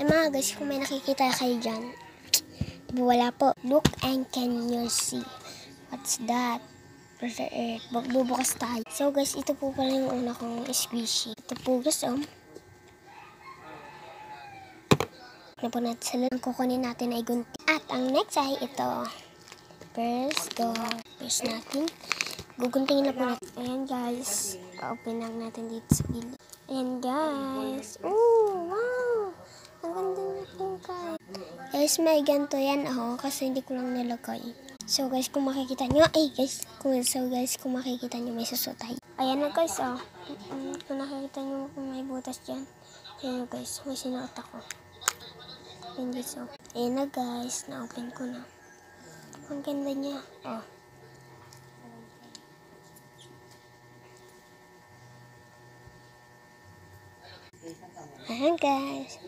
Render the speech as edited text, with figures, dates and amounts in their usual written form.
Ay mga guys, kung may nakikita kayo dyan, wala po. Look and can you see? What's that? Bubukas tayo. So guys, ito po pala yung una kong squishy. Ito po guys, na po natin sa ang kukunin natin ay gunti. At ang next ay ito. First natin. Guguntingin na po natin. Ayan guys. Open lang natin dito sa gilid. Ayan guys. Ooh, wow. Ang ganda na po guys. Guys, may ganito yan kasi hindi ko lang nilagay. So guys, kung makikita nyo, kung makikita nyo, may susutay. Ayan na guys, kung nakikita nyo kung may butas dyan. Ayan na guys, may sinuot ako. Hindi so. Ayan na guys, na-open ko na. Ang ganda niya. Ayan guys.